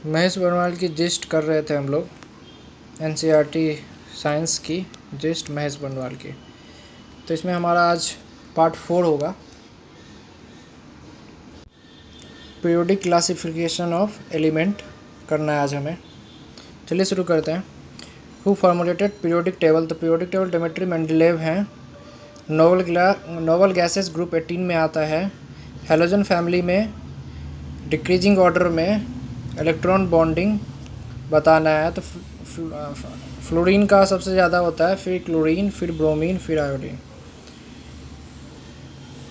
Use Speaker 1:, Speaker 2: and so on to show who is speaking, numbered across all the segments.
Speaker 1: महेश वर्माल की जिस्ट कर रहे थे हम लोग, एनसीईआरटी साइंस की जिस्ट महेश वर्माल की। तो इसमें हमारा आज पार्ट 4 होगा, पीरियोडिक क्लासिफिकेशन ऑफ एलिमेंट करना है आज हमें। चलिए शुरू करते हैं। Who formulated periodic table? तो पीरियोडिक टेबल डेमेट्री मेंडलेव हैं। नोबल गैसेस ग्रुप 18 में आता है। हेलोजन फैमिली में डिक्रीजिंग ऑर्डर में इलेक्ट्रॉन बॉन्डिंग बताना है। तो फ्लोरीन का सबसे ज़्यादा होता है, फिर क्लोरीन, फिर ब्रोमीन, फिर iodine.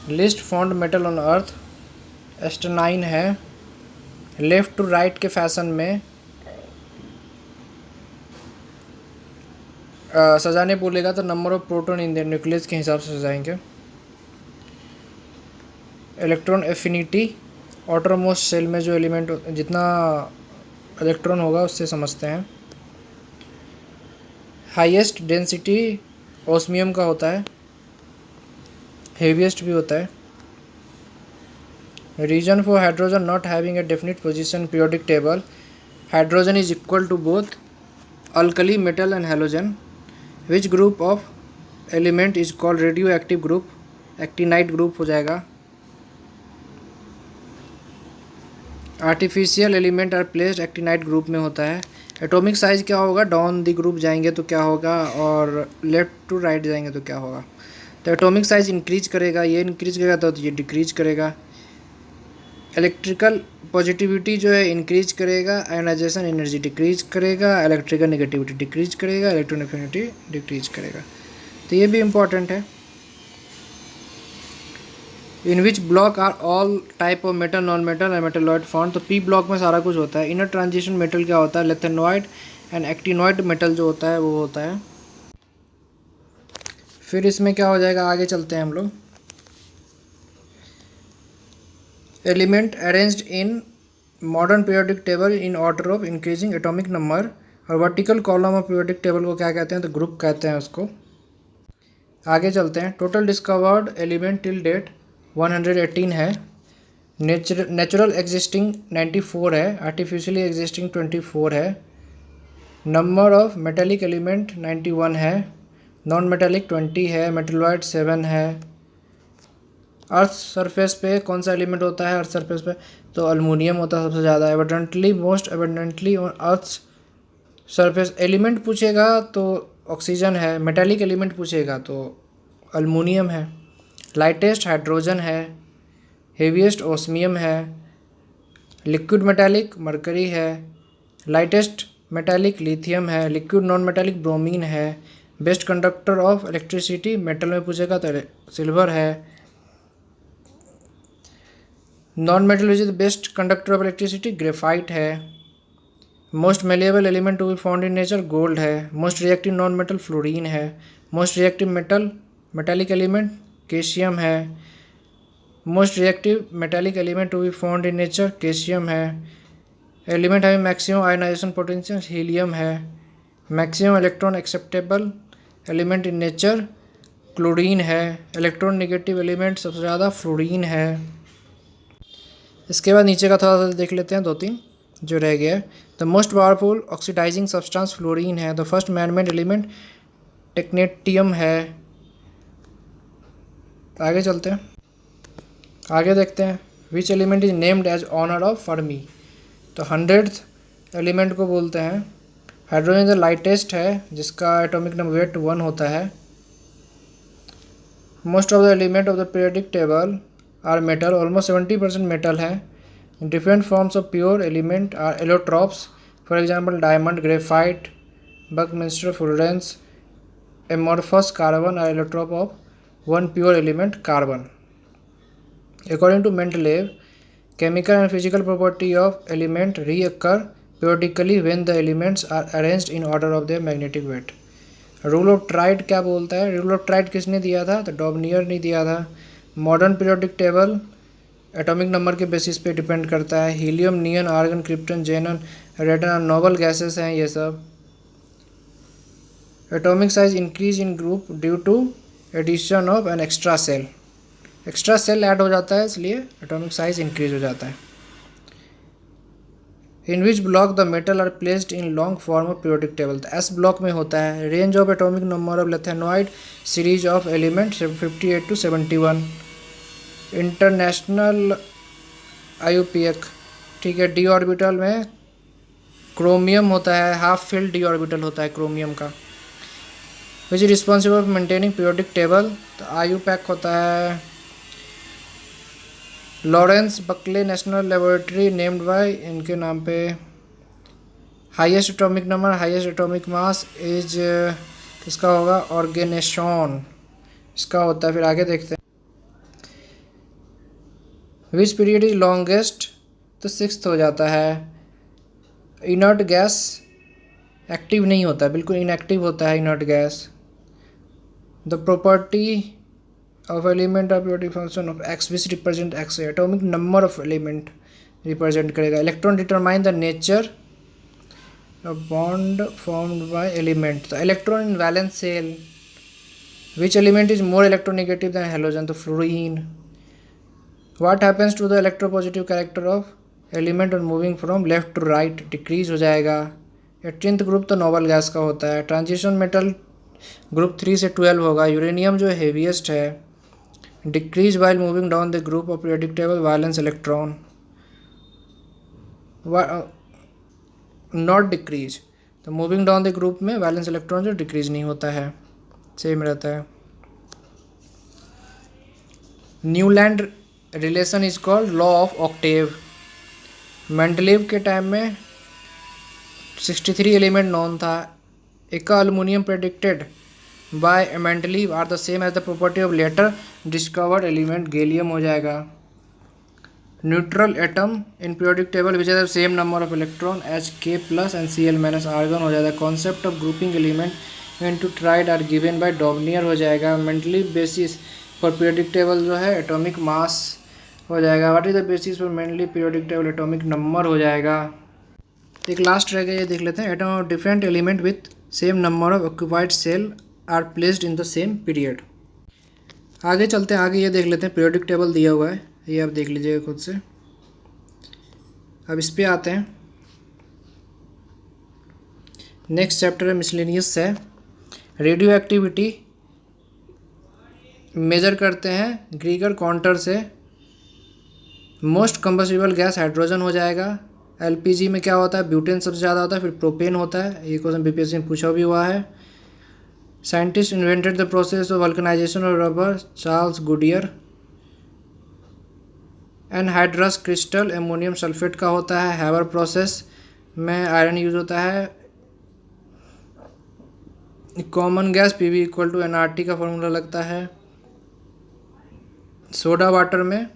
Speaker 1: Least found metal on earth astatine है। लेफ्ट टू राइट के फैशन में सजाने बोलेगा तो number of proton in the nucleus के हिसाब से सजाएंगे। इलेक्ट्रॉन एफिनिटी ऑटरमोस्ट सेल में जो एलिमेंट जितना इलेक्ट्रॉन होगा उससे समझते हैं। हाईएस्ट डेंसिटी ऑस्मियम का होता है, हेवीएस्ट भी होता है। Reason for hydrogen not having a definite position periodic table, hydrogen is equal to both alkali metal and halogen. Which group of element is called radioactive group? Actinide group हो जाएगा। Artificial element are placed actinide group में होता है। Atomic size क्या होगा? Down the group जाएंगे तो क्या होगा, और लेफ्ट टू राइट जाएंगे तो क्या होगा? तो एटॉमिक साइज इंक्रीज करेगा, ये इंक्रीज करेगा तो ये डिक्रीज करेगा। इलेक्ट्रिकल पॉजिटिविटी जो है इंक्रीज करेगा, आयोनाइजेशन एनर्जी डिक्रीज करेगा, इलेक्ट्रिकल नेगेटिविटी डिक्रीज करेगा, इलेक्ट्रॉन एफिनिटी डिक्रीज करेगा। तो ये भी इम्पॉर्टेंट है। In which block are all type of metal, non metal and metalloid found? तो पी ब्लॉक में सारा कुछ होता है। इनर ट्रांजिशन मेटल क्या होता है? लेथेनॉइड एंड एक्टिनॉइड मेटल जो होता है वो होता है। फिर इसमें क्या हो जाएगा, आगे चलते हैं हम लोग। Element arranged in modern periodic table in order of increasing atomic number. और vertical column of periodic table को क्या कहते हैं? तो ग्रुप कहते हैं उसको। आगे चलते हैं। Total discovered element till date 118 है। नेचुरल एग्जिस्टिंग 94 है, आर्टिफिशियली एग्जिस्टिंग 24 है। नंबर ऑफ मेटेलिक एलिमेंट 91 है, नॉन मेटेलिक 20 है, मेटलॉइड 7 है। अर्थ सरफेस पे कौन सा एलिमेंट होता है? अर्थ सरफेस पे तो अल्मोनियम होता है सबसे ज़्यादा, abundantly, most abundantly on earth surface. Element पूछेगा तो ऑक्सीजन है, मेटेलिक एलिमेंट पूछेगा तो अल्मोनियम है। लाइटेस्ट हाइड्रोजन है, हेवीएस्ट ऑस्मियम है। लिक्विड मेटालिक मरकरी है, लाइटेस्ट मेटालिक लिथियम है, लिक्विड नॉन मेटालिक ब्रोमीन है। Best conductor of electricity metal में पूछेगा तो सिल्वर है। Non metal which is the best conductor of electricity graphite है। Most malleable element to be found in nature gold है। Most reactive non metal fluorine है। Most reactive metal metallic element calcium है। Most reactive metallic element to be found in nature calcium है। Element having maximum ionisation potential helium है। Maximum electron acceptable element in nature chlorine है। Electron negative element सबसे ज़्यादा fluorine है। इसके बाद नीचे का थोड़ा सा देख लेते हैं, 2-3 जो रह गया है। The most powerful oxidising substance fluorine है। The first manmade element technetium है। आगे चलते हैं, आगे देखते हैं। Which element is named as honour of Fermi? तो 100th एलिमेंट को बोलते हैं। हाइड्रोजन द लाइटेस्ट है, जिसका एटॉमिक नंबर वेट 1 होता है। Most of the element of the periodic table are metal, almost 70% metal है। Different forms of pure element are allotropes, for example diamond, graphite, Buckminster, fullerenes, amorphous carbon are allotrope of one pure element carbon. According to Mendeleev, chemical and physical property of element reoccur periodically when the elements are arranged in order of their magnetic weight. Rule of tried क्या बोलता है? Rule of tried किसने दिया था? तो Daubernier ने दिया था। Modern periodic table atomic number के बेसिस पे डिपेंड करता है। Helium, neon, argon, krypton, xenon, radon noble gases हैं ये सब। Atomic size increase in group due to addition of an extra shell. Extra shell add हो जाता है, इसलिए एटॉमिक साइज इंक्रीज हो जाता है। In which block the metal are placed in long form of periodic table. तो S block में होता है। Range of atomic number of lanthanoid series of element 58 to 71। International IUPAC, ठीक है। डी ऑर्बिटल में क्रोमियम होता है, हाफ फिल्ड डी ऑर्बिटल होता है क्रोमियम का। Which is responsible for maintaining periodic table. तो IUPAC होता है Lawrence Berkeley National Laboratory named by इनके नाम पे। Highest atomic number, highest atomic mass is किसका होगा, ऑर्गेनेशॉन इसका होता है। फिर आगे देखते हैं। विच पीरियड इज लॉन्गेस्ट, तो 6th हो जाता है। इनर्ट गैस एक्टिव नहीं होता है, बिल्कुल इनएक्टिव होता है inert gas. The property of element of periodic function of x which represent x, atomic number of element represent करेगा। electron determine the nature of bond formed by element। तो electron in valence shell, which element is more electronegative than halogen, तो fluorine। what happens to the electropositive character of element on moving from left to right, decrease हो जाएगा। 18th group तो noble gas का होता है। Transition metal group 3 से 12 होगा। Uranium जो हेवीएस्ट है। decrease while moving down the group of periodic table, valence electron not decrease। तो मूविंग डाउन द ग्रुप में वैलेंस इलेक्ट्रॉन जो डिक्रीज नहीं होता है, सेम रहता है। Newland relation is called law of octave. Mendeleev के टाइम में 63 एलिमेंट नॉन था। एक aluminium predicted by Mendeleev are the same as the property of later discovered element, gallium हो जाएगा। Neutral atom in periodic table which have same number of electron H K plus and Cl- argon हो जाएगा। Concept of grouping element into triad are given by Dobereiner हो जाएगा। Mendeleev basis for periodic table जो है atomic mass हो जाएगा। What is the basis for mainly periodic table, atomic number हो जाएगा। एक लास्ट रह गया, ये देख लेते हैं। Atom of different element with same number of occupied shell are placed in the same period. आगे चलते हैं, आगे ये देख लेते हैं। पीरियोडिक टेबल दिया हुआ है, ये आप देख लीजिएगा खुद से। अब इस पे आते हैं। नेक्स्ट चैप्टर है मिसलेनियस है। रेडियो एक्टिविटी मेजर करते हैं ग्रीगर काउंटर से। मोस्ट कंबस्टिबल गैस हाइड्रोजन हो जाएगा। LPG में क्या होता है, ब्यूटेन सबसे ज़्यादा होता है, फिर प्रोपेन होता है। ये क्वेश्चन BPSC में पूछा भी हुआ है। Scientist invented the process of vulcanisation of rubber, Charles Goodyear. Anhydrous crystal ammonium sulphate का होता है। हैवर प्रोसेस में आयरन यूज होता है। कॉमन गैस PV = nRT का फॉर्मूला लगता है। सोडा वाटर में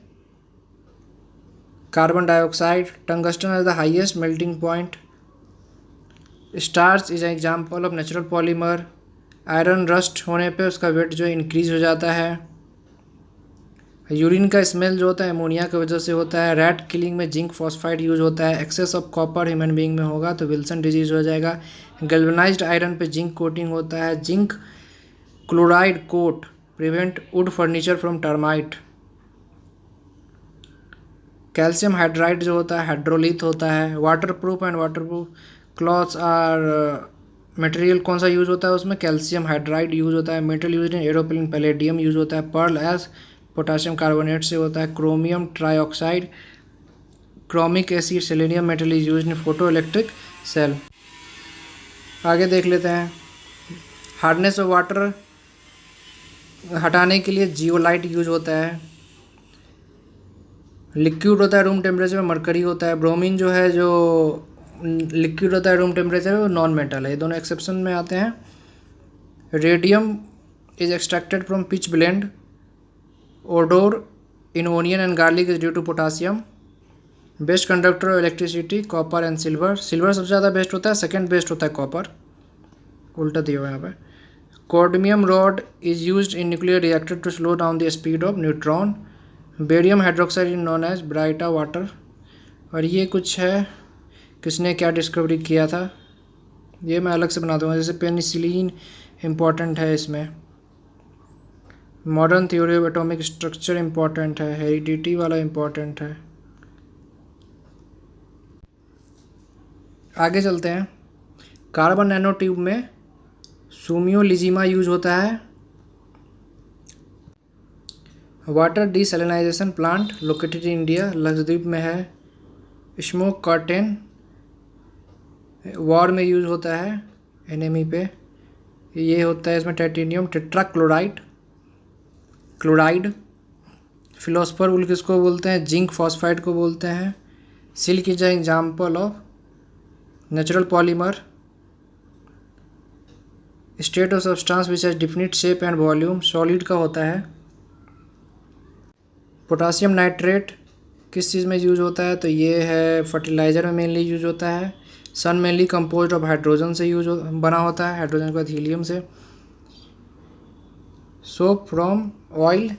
Speaker 1: carbon dioxide. Tungsten is the highest melting point. Starch is an example of natural polymer. Iron rust होने पे उसका वेट जो इंक्रीज हो जाता है। यूरिन का स्मेल जो होता है एमोनिया की वजह से होता है। रैट किलिंग में जिंक फॉस्फाइड यूज होता है। Excess of copper human being में होगा तो विल्सन डिजीज हो जाएगा। गैल्वेनाइज्ड आयरन पे जिंक कोटिंग होता है। Zinc chloride coat prevent wood furniture from termite. Calcium hydride जो होता है हाइड्रोलिथ होता है। Waterproof and waterproof clothes are material कौन सा यूज होता है उसमें, कैल्शियम हाइड्राइड यूज होता है। Metal use in aeroplane palladium use होता है। पर्ल एज पोटाशियम कार्बोनेट से होता है। Chromium trioxide, chromic acid, selenium metal is use in photoelectric cell. आगे देख लेते हैं। हार्डनेस ऑफ वाटर हटाने के लिए जियोलाइट यूज होता है। लिक्विड होता है रूम टेम्परेचर में मरकरी होता है। ब्रोमीन जो है जो लिक्विड होता है रूम टेम्परेचर में वो नॉन मेटल है। ये दोनों एक्सेप्शन में आते हैं। Radium is extracted from pitchblende. Odour in onion and garlic is due to potassium. Best conductor of electricity copper and silver. Silver सबसे ज़्यादा बेस्ट होता है, सेकंड बेस्ट होता है कॉपर, उल्टा दिया हुआ है यहाँ पे। Cadmium rod is used in nuclear reactor to slow down the speed of neutron. Barium hydroxide is known as baryta water. और ये कुछ है किसने क्या डिस्कवरी किया था, ये मैं अलग से बना दूँगा। जैसे पेनिसिलिन इम्पॉर्टेंट है इसमें। Modern theory of atomic structure important है। हेरिडिटी वाला इम्पॉर्टेंट है। आगे चलते हैं। कार्बन नैनो ट्यूब में सुमियोलिजिमा यूज होता है। Water desalination plant located in India, Lakshadweep में है। स्मोक कर्टेन वॉर में यूज होता है एनिमी पे। ये होता है इसमें titanium tetrachloride chloride. Philosopher wool किसको बोलते हैं? जिंक फॉस्फाइड को बोलते हैं। Silk is an example of natural polymer. State of substance which has definite shape and volume, solid का होता है। पोटासियम नाइट्रेट किस चीज़ में यूज होता है? तो ये है फर्टिलाइज़र में मेनली यूज होता है। सन मेनली कंपोज्ड ऑफ हाइड्रोजन से बना होता है, हाइड्रोजन के बाद हीलियम से। सोप फ्रॉम ऑयल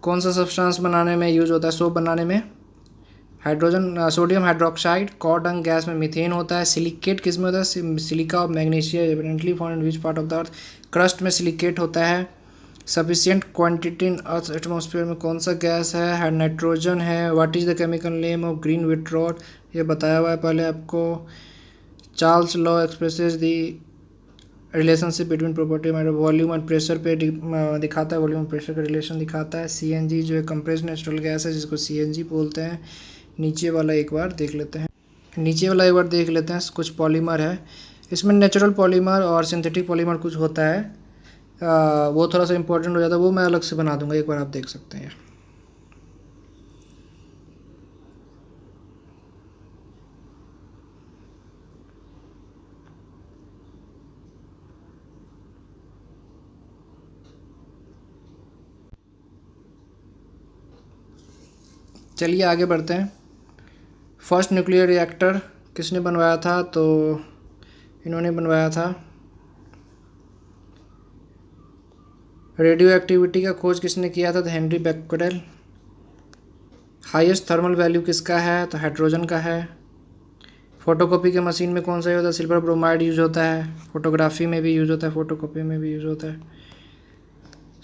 Speaker 1: कौन सा सब्सटेंस बनाने में यूज होता है? सोप बनाने में hydrogen sodium hydroxide. Cordon gas में मीथेन होता है। सिलिकेट किस में होता है? Silica of magnesium evidently found in which part of the earth? Crust में सिलिकेट होता है। Sufficient quantity in earth atmosphere में कौन सा गैस है? नाइट्रोजन है। What is the chemical name of green vitriol? ये बताया हुआ है पहले आपको। Charles law expresses the relationship between property matter volume and pressure पे दिखाता है, वॉल्यूम और प्रेशर का रिलेशन दिखाता है। सीएनजी जो है कंप्रेस्ड नेचुरल गैस है, जिसको सीएनजी बोलते हैं। नीचे वाला एक बार देख लेते हैं। कुछ पॉलीमर है इसमें, नेचुरल पॉलीमर और सिंथेटिक पॉलीमर कुछ होता है। वो थोड़ा सा इंपॉर्टेंट हो जाता है, वो मैं अलग से बना दूंगा, एक बार आप देख सकते हैं। चलिए आगे बढ़ते हैं। फर्स्ट न्यूक्लियर रिएक्टर किसने बनवाया था? तो इन्होंने बनवाया था। रेडियो एक्टिविटी का खोज किसने किया था? तो हेनरी बेक्वेरेल। हाईएस्ट थर्मल वैल्यू किसका है? तो हाइड्रोजन का है। फोटोकॉपी के मशीन में कौन सा यूज होता है? सिल्वर ब्रोमाइड यूज होता है। फोटोग्राफी में भी यूज होता है, फोटोकॉपी में भी यूज होता है।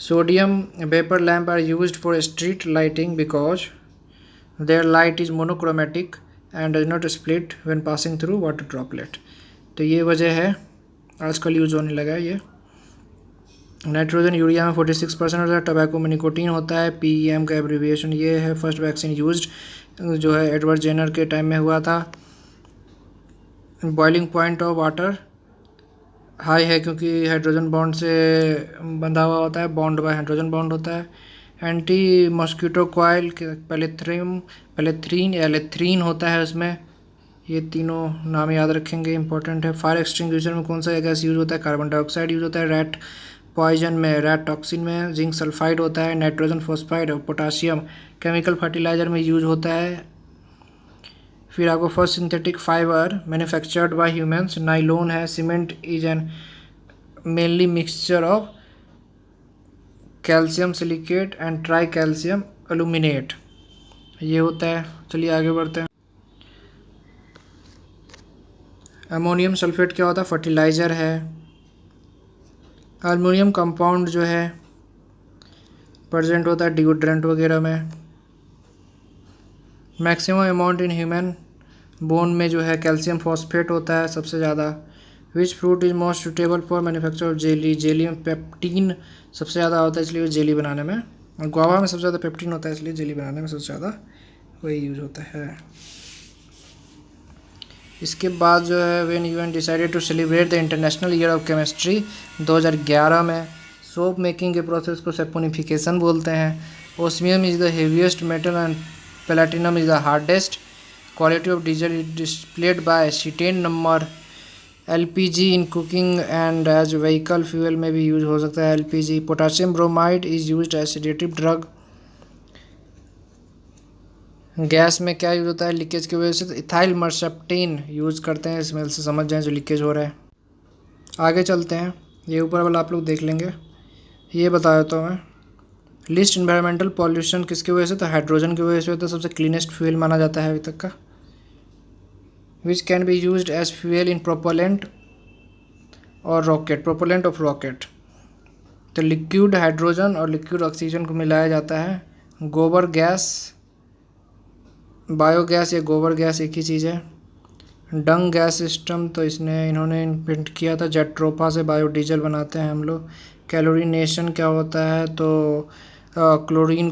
Speaker 1: Sodium vapour lamp are used for street lighting because their light is monochromatic and does not split when passing through water droplet. तो ये वजह है, आजकल यूज होने लगा है ये। नाइट्रोजन यूरिया में 46% होता है। टबैको में निकोटीन होता है। पीईएम का एब्रीविएशन ये है। फर्स्ट वैक्सीन यूज्ड जो है एडवर्ड जेनर के टाइम में हुआ था। Boiling point of water high है क्योंकि हाइड्रोजन बॉन्ड से बंधा हुआ होता है, बॉन्ड बाय हाइड्रोजन बॉन्ड होता है। एंटी मॉस्किटो कॉइल पैलेथ्रीन या एलेथ्रीन होता है उसमें। ये तीनों नाम याद रखेंगे, इंपॉर्टेंट है। फायर एक्सटिंग्विशर में कौन सा गैस यूज होता है? कार्बन डाइऑक्साइड यूज होता है। रैट पॉइजन में, रैट टॉक्सिन में जिंक सल्फाइड होता है। नाइट्रोजन फॉस्फाइड और पोटाशियम केमिकल फर्टिलाइजर में यूज होता है। फिर आपको first synthetic fibre manufactured by humans nylon है। Cement is an mainly mixture of calcium silicate and tri calcium aluminate, ये होता है। चलिए आगे बढ़ते हैं। अमोनियम सल्फेट क्या होता है? फर्टिलाइज़र है। अल्युमिनियम कंपाउंड जो है प्रेजेंट होता है डिओड्रेंट वगैरह में। Maximum amount in human bone में जो है कैल्शियम फॉस्फेट होता है सबसे ज़्यादा। Which fruit is most suitable for manufacture of jelly? Jelly में पेप्टीन सबसे ज़्यादा होता है, इसलिए जेली बनाने में। और गुआवा में सबसे ज़्यादा पेप्टीन होता है, इसलिए जेली बनाने में सबसे ज़्यादा वही यूज होता है। इसके बाद जो है when UN decided to celebrate the international year of chemistry 2011 में, सोप मेकिंग के प्रोसेस को सैपोनिफिकेशन बोलते हैं। Osmium is the heaviest metal and platinum is the hardest. Quality of diesel is displayed by cetane number. LPG in cooking and as vehicle fuel में भी use हो सकता है LPG. Potassium bromide is used as sedative drug. Gas में क्या use होता है leakage की वजह से? तो इथाइल मर्सेप्टेन यूज करते हैं, स्मेल से समझ जाएं जो लीकेज हो रहा है। आगे चलते हैं, ये ऊपर वाला आप लोग देख लेंगे। ये बता देता हूँ मैं। लिस्ट इन्वायरमेंटल पॉल्यूशन किसकी वजह से? तो हाइड्रोजन की वजह से होता है, सबसे क्लीनेस्ट फ्यूल माना जाता है अभी तक का। Which can be use as fuel in propellant और रॉकेट? Propellant of rocket. तो लिक्विड हाइड्रोजन और लिक्विड ऑक्सीजन को मिलाया जाता है। गोबर गैस, बायोगैस या गोबर गैस एक ही चीज़ है। डंग गैस सिस्टम तो इन्होंने इन्वेंट किया था। जेट्रोफा से बायोडीजल बनाते हैं हम लोग। कैलोरीनेशन क्या होता है, तो chlorine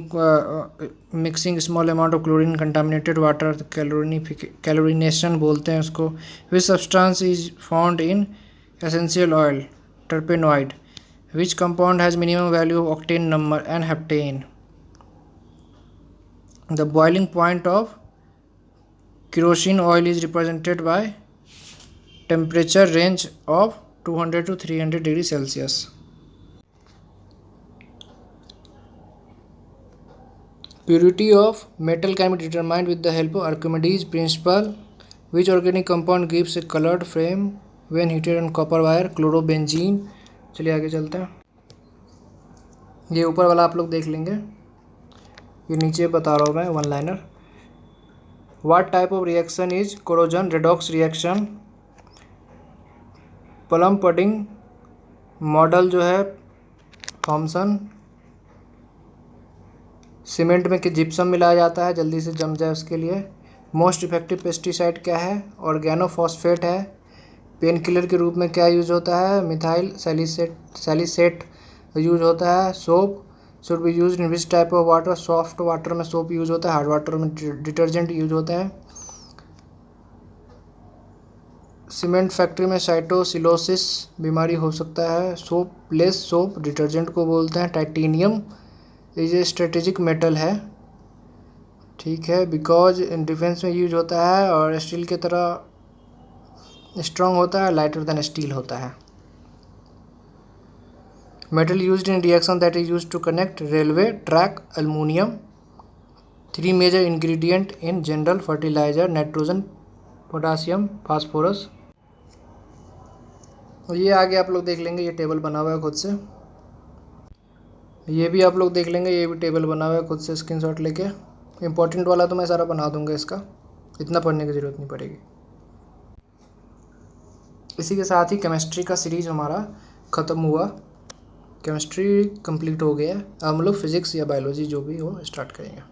Speaker 1: mixing small amount of chlorine contaminated water, chlorination बोलते हैं उसको। Which substance is found in essential oil, terpenoid. Which compound has minimum value of octane number and heptane. The boiling point of kerosene oil is represented by temperature range of 200 to 300 degree Celsius. Purity of metal can be determined with the help of Archimedes principle. Which organic compound gives a colored frame when heated on copper wire? Chlorobenzene. चलिए आगे चलते हैं। ये ऊपर वाला आप लोग देख लेंगे, ये नीचे बता रहा हूँ मैं one liner. What type of reaction is corrosion redox reaction? Plum pudding model जो है थॉमसन। सीमेंट में कि जिप्सम मिलाया जाता है जल्दी से जम जाए उसके लिए। मोस्ट इफेक्टिव पेस्टिसाइड क्या है? ऑर्गेनोफॉस्फेट है। पेन किलर के रूप में क्या यूज होता है? मिथाइल सैलिसेट यूज होता है। Soap should be use in which type of water? Soft water में सोप यूज होता है, हार्ड वाटर में डिटर्जेंट यूज होता है। सीमेंट फैक्ट्री में साइटोसिलोसिस बीमारी हो सकता है। सोप लेस सोप डिटर्जेंट को बोलते हैं। Titanium is a strategic metal है, ठीक है, बिकॉज डिफेंस में यूज होता है और स्टील की तरह स्ट्रॉन्ग होता है, लाइटर देन स्टील होता है। Metal used in reaction that is used to connect railway track, aluminium. 3 major ingredient in general fertiliser, nitrogen, potassium, phosphorus. और ये आगे आप लोग देख लेंगे, ये टेबल बना हुआ है खुद से। ये भी आप लोग देख लेंगे, ये भी टेबल बना हुआ है खुद से, स्क्रीनशॉट लेके। इंपॉर्टेंट वाला तो मैं सारा बना दूंगा, इसका इतना पढ़ने की ज़रूरत नहीं पड़ेगी। इसी के साथ ही केमिस्ट्री का सीरीज़ हमारा ख़त्म हुआ। केमिस्ट्री कंप्लीट हो गया। अब हम लोग फिज़िक्स या बायोलॉजी जो भी हो स्टार्ट करेंगे।